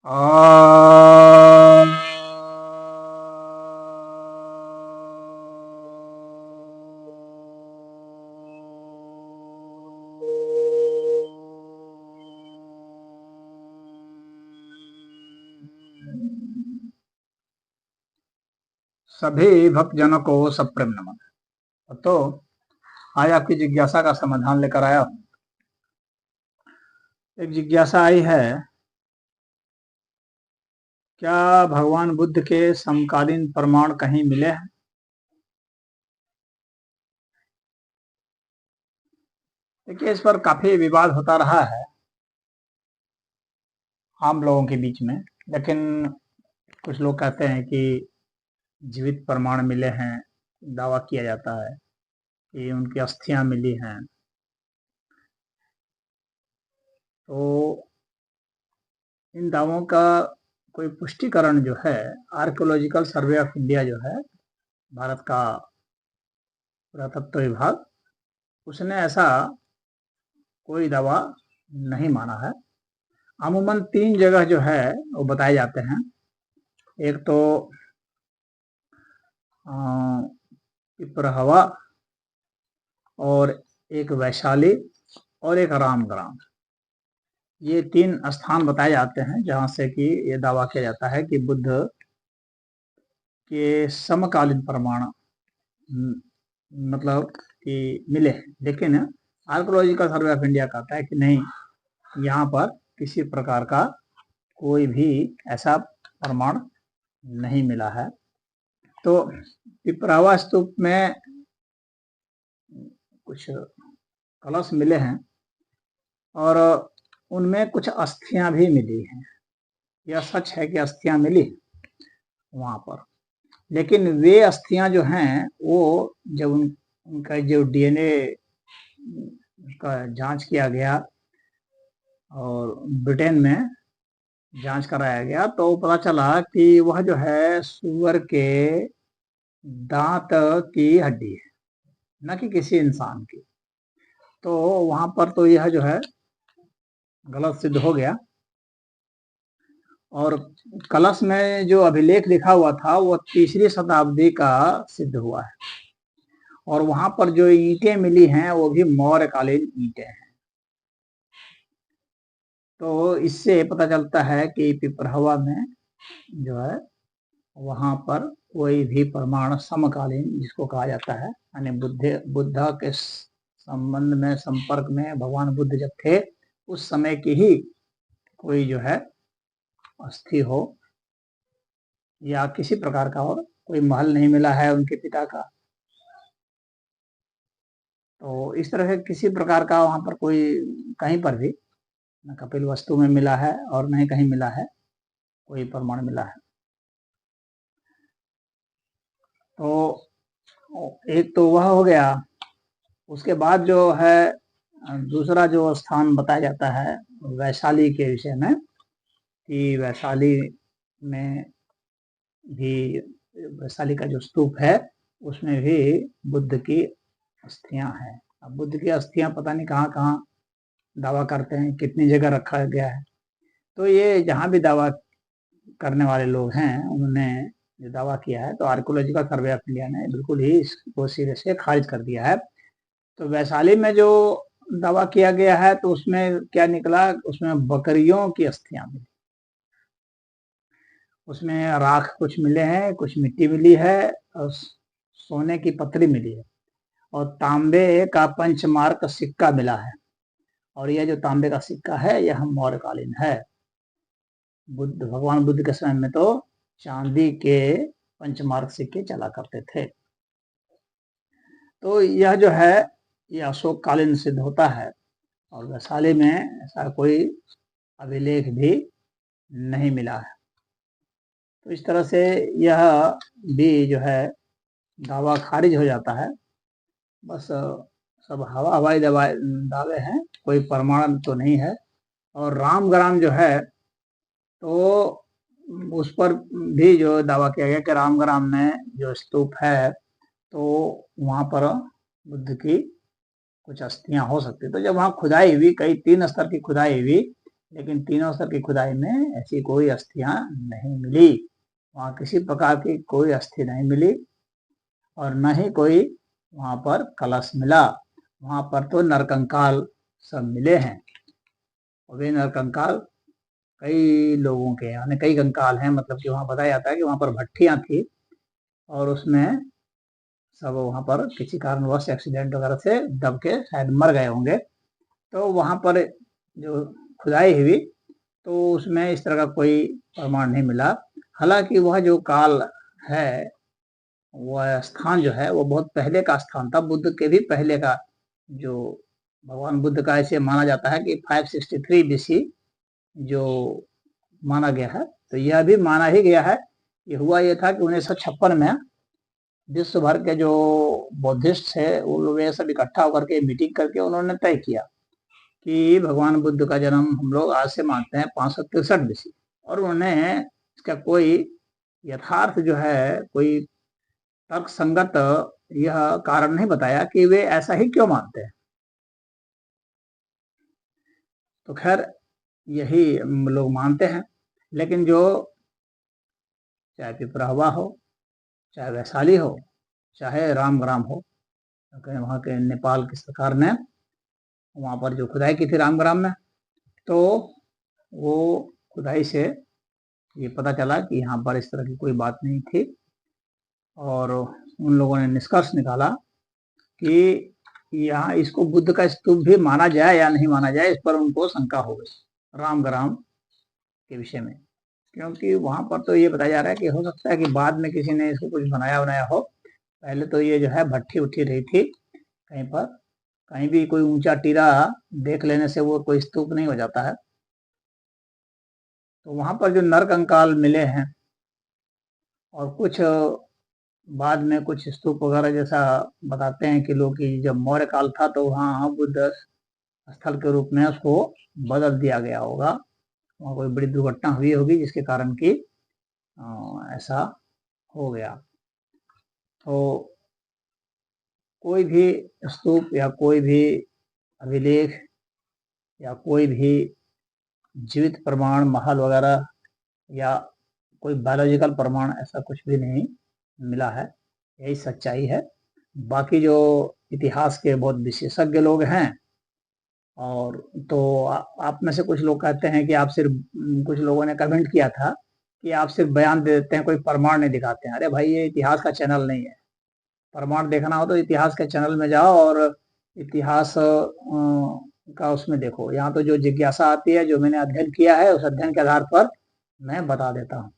आ सभी भक्तजनों को सप्रेम नमन। तो आज आपकी जिज्ञासा का समाधान लेकर आया हूँ। एक जिज्ञासा आई है, क्या भगवान बुद्ध के समकालीन प्रमाण कहीं मिले हैं? देखिए, इस पर काफी विवाद होता रहा है आम लोगों के बीच में, लेकिन कुछ लोग कहते हैं कि जीवित प्रमाण मिले हैं। दावा किया जाता है कि उनकी अस्थियां मिली हैं। तो इन दावों का कोई पुष्टिकरण जो है, आर्कियोलॉजिकल सर्वे ऑफ इंडिया जो है, भारत का पुरातत्व विभाग, उसने ऐसा कोई दावा नहीं माना है। अमूमन 3 जगह जो है वो बताए जाते हैं। एक तो पिपरहवा, और एक वैशाली, और एक रामग्राम। ये 3 स्थान बताए जाते हैं जहां से कि ये दावा किया जाता है कि बुद्ध के समकालीन प्रमाण मतलब कि मिले हैं। लेकिन आर्कोलॉजिकल सर्वे ऑफ इंडिया कहता है कि नहीं, यहाँ पर किसी प्रकार का कोई भी ऐसा प्रमाण नहीं मिला है। तो पिपरावा स्तूप में कुछ कलश मिले हैं और उनमें कुछ अस्थियां भी मिली हैं। यह सच है कि अस्थियां मिली वहां पर, लेकिन वे अस्थियां जो हैं वो जब उनका जो डीएनए का जांच किया गया और ब्रिटेन में जांच कराया गया, तो पता चला कि वह जो है सुअर के दांत की हड्डी है, न कि किसी इंसान की। तो वहां पर तो यह जो है गलत सिद्ध हो गया। और कलश में जो अभिलेख लिखा हुआ था वो 3री शताब्दी का सिद्ध हुआ है, और वहां पर जो ईंटें मिली हैं वो भी मौर्यकालीन ईंटें हैं। तो इससे पता चलता है कि पिपरहवा में जो है वहां पर कोई भी प्रमाण समकालीन, जिसको कहा जाता है, यानी बुद्धा के संबंध में, संपर्क में भगवान बुद्ध जब थे उस समय की ही कोई जो है अस्थि हो, या किसी प्रकार का और कोई महल नहीं मिला है उनके पिता का। तो इस तरह से किसी प्रकार का वहां पर कोई कहीं पर भी न कपिल वस्तु में मिला है और न ही कहीं मिला है कोई प्रमाण मिला है। तो एक तो वह हो गया। उसके बाद जो है दूसरा जो स्थान बताया जाता है वैशाली के विषय में, कि वैशाली में भी, वैशाली का जो स्तूप है उसमें भी बुद्ध की अस्थियां हैं। अब बुद्ध की अस्थियां पता नहीं कहाँ कहाँ दावा करते हैं, कितनी जगह रखा गया है। तो ये जहाँ भी दावा करने वाले लोग हैं उन्होंने जो दावा किया है, तो आर्कोलॉजिकल सर्वे ऑफ इंडिया ने बिल्कुल ही इसको सिरे से खारिज कर दिया है। तो वैशाली में जो दावा किया गया है तो उसमें क्या निकला, उसमें बकरियों की अस्थियां मिली, उसमें राख कुछ मिले हैं, कुछ मिट्टी मिली है, और सोने की पत्थरी मिली है, और तांबे का पंचमार्क सिक्का मिला है। और यह जो तांबे का सिक्का है यह मौर्यकालीन है। भगवान बुद्ध के समय में तो चांदी के पंचमार्क सिक्के चला करते थे। तो यह जो है ये अशोक कालीन सिद्ध होता है, और वैशाली में ऐसा कोई अभिलेख भी नहीं मिला है। तो इस तरह से यह भी जो है दावा खारिज हो जाता है। बस सब हवाई दावे हैं, कोई प्रमाण तो नहीं है। और रामग्राम जो है तो उस पर भी जो दावा किया गया कि रामग्राम में जो स्तूप है तो वहां पर बुद्ध की कुछ अस्थियां हो सकती। तो जब वहां खुदाई हुई, कई 3 स्तर की खुदाई हुई, लेकिन 3 स्तर की खुदाई में ऐसी कोई अस्थियां नहीं मिली। वहाँ किसी प्रकार की कोई अस्थि नहीं मिली और न ही कोई वहाँ पर कलश मिला। वहाँ पर तो नरकंकाल सब मिले हैं और वे नरकंकाल कई लोगों के, यानी कई कंकाल हैं, मतलब कि वहाँ बताया जाता है कि वहाँ पर भट्टियाँ थी और उसमें सब वहाँ पर किसी कारणवश एक्सीडेंट वगैरह से दब के शायद मर गए होंगे। तो वहाँ पर जो खुदाई हुई तो उसमें इस तरह का कोई प्रमाण नहीं मिला। हालांकि वह जो काल है, वह स्थान जो है वो बहुत पहले का स्थान था, बुद्ध के भी पहले का। जो भगवान बुद्ध का ऐसे माना जाता है कि 563 BC जो माना गया है, तो यह भी माना ही गया है। ये हुआ ये था कि 1956 में विश्व भर के जो बौद्धिस्ट थे वो लोग ये सब इकट्ठा होकर के मीटिंग करके उन्होंने तय किया कि भगवान बुद्ध का जन्म हम लोग आज से मानते हैं 563 BC। और उन्होंने इसका कोई यथार्थ जो है, कोई तर्क संगत यह कारण नहीं बताया कि वे ऐसा ही क्यों मानते हैं। तो खैर यही लोग मानते हैं। लेकिन जो चाहे पिपरावा हो, चाहे वैशाली हो, चाहे रामग्राम हो, वहाँ के नेपाल की सरकार ने वहाँ पर जो खुदाई की थी रामग्राम में, तो वो खुदाई से ये पता चला कि यहाँ पर इस तरह की कोई बात नहीं थी और उन लोगों ने निष्कर्ष निकाला कि यहाँ इसको बुद्ध का स्तूप भी माना जाए या नहीं माना जाए, इस पर उनको शंका हो गई रामग्राम के विषय में। क्योंकि वहाँ पर तो ये बताया जा रहा है कि हो सकता है कि बाद में किसी ने इसको कुछ बनाया हो। पहले तो ये जो है भट्टी उठी रही थी कहीं पर, कहीं भी कोई ऊंचा टीला देख लेने से वो कोई स्तूप नहीं हो जाता है। तो वहाँ पर जो नरकंकाल मिले हैं और कुछ बाद में कुछ स्तूप वगैरह जैसा बताते हैं कि लोग कि जब मौर्य काल था तो वहाँ बुद्ध स्थल के रूप में उसको बदल दिया गया होगा। वहाँ कोई बड़ी दुर्घटना हुई होगी जिसके कारण कि ऐसा हो गया। तो कोई भी स्तूप या कोई भी अभिलेख या कोई भी जीवित प्रमाण, महल वगैरह या कोई बायोलॉजिकल प्रमाण, ऐसा कुछ भी नहीं मिला है। यही सच्चाई है। बाकी जो इतिहास के बहुत विशेषज्ञ लोग हैं, और तो आप में से कुछ लोग कहते हैं कि आप सिर्फ, कुछ लोगों ने कमेंट किया था कि आप सिर्फ बयान दे देते हैं, कोई प्रमाण नहीं दिखाते हैं। अरे भाई, ये इतिहास का चैनल नहीं है। प्रमाण देखना हो तो इतिहास के चैनल में जाओ और इतिहास का उसमें देखो। यहाँ तो जो जिज्ञासा आती है, जो मैंने अध्ययन किया है, उस अध्ययन के आधार पर मैं बता देता हूँ।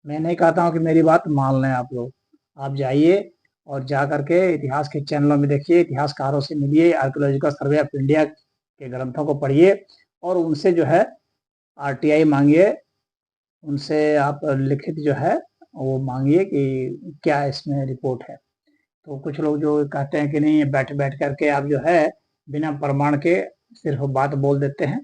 मैं नहीं कहता हूँ कि मेरी बात मान लें आप लोग। आप जाइए और जा करके इतिहास के चैनलों में देखिए, इतिहासकारों से मिलिए, आर्कियोलॉजिकल सर्वे ऑफ इंडिया के ग्रंथों को पढ़िए और उनसे जो है RTI मांगिए, उनसे आप लिखित जो है वो मांगिए कि क्या इसमें रिपोर्ट है। तो कुछ लोग जो कहते हैं कि नहीं, बैठ करके आप जो है बिना प्रमाण के सिर्फ बात बोल देते हैं,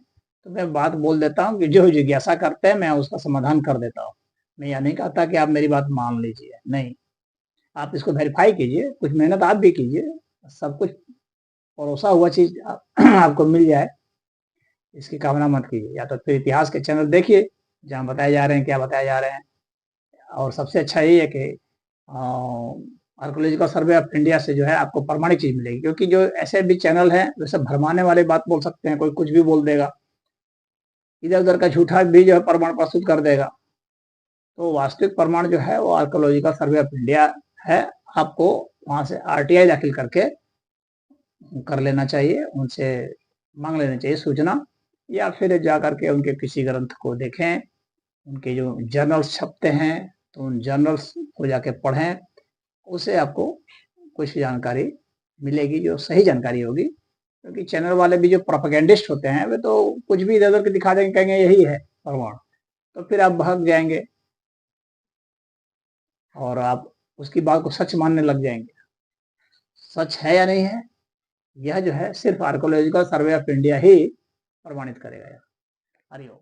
तो मैं बात बोल देता हूँ कि जो जिज्ञासा करते हैं मैं उसका समाधान कर देता हूँ। मैं यह नहीं कहता कि आप मेरी बात मान लीजिए, नहीं, आप इसको वेरीफाई कीजिए, कुछ मेहनत आप भी कीजिए। सब कुछ परोसा हुआ चीज आपको मिल जाए, इसकी कामना मत कीजिए। या तो फिर इतिहास के चैनल देखिए जहाँ बताए जा रहे हैं, क्या बताए जा रहे हैं। और सबसे अच्छा यही है कि आर्कियोलॉजिकल सर्वे ऑफ इंडिया से जो है आपको प्रमाणिक चीज मिलेगी। क्योंकि जो ऐसे भी चैनल हैं वे सब भरमाने वाले बात बोल सकते हैं, कोई कुछ भी बोल देगा, इधर उधर का झूठा भी जो है प्रमाण प्रस्तुत कर देगा। तो वास्तविक प्रमाण जो है वो आर्कियोलॉजिकल सर्वे ऑफ इंडिया है। आपको वहां से RTI दाखिल करके कर लेना चाहिए, उनसे मांग लेना चाहिए सूचना, या फिर जा करके उनके किसी ग्रंथ को देखें, उनके जो जर्नल्स छपते हैं तो उन जर्नल्स को जाके पढ़ें। उससे आपको कुछ जानकारी मिलेगी जो सही जानकारी होगी। क्योंकि चैनल वाले भी जो प्रोपेगेंडिस्ट होते हैं वे तो कुछ भी इधर उधर के दिखा देंगे, कहेंगे यही है प्रमाण, तो फिर आप भाग जाएंगे और आप उसकी बात को सच मानने लग जाएंगे। सच है या नहीं है, यह जो है सिर्फ आर्कियोलॉजिकल सर्वे ऑफ इंडिया ही प्रमाणित करेगा। हरिओम।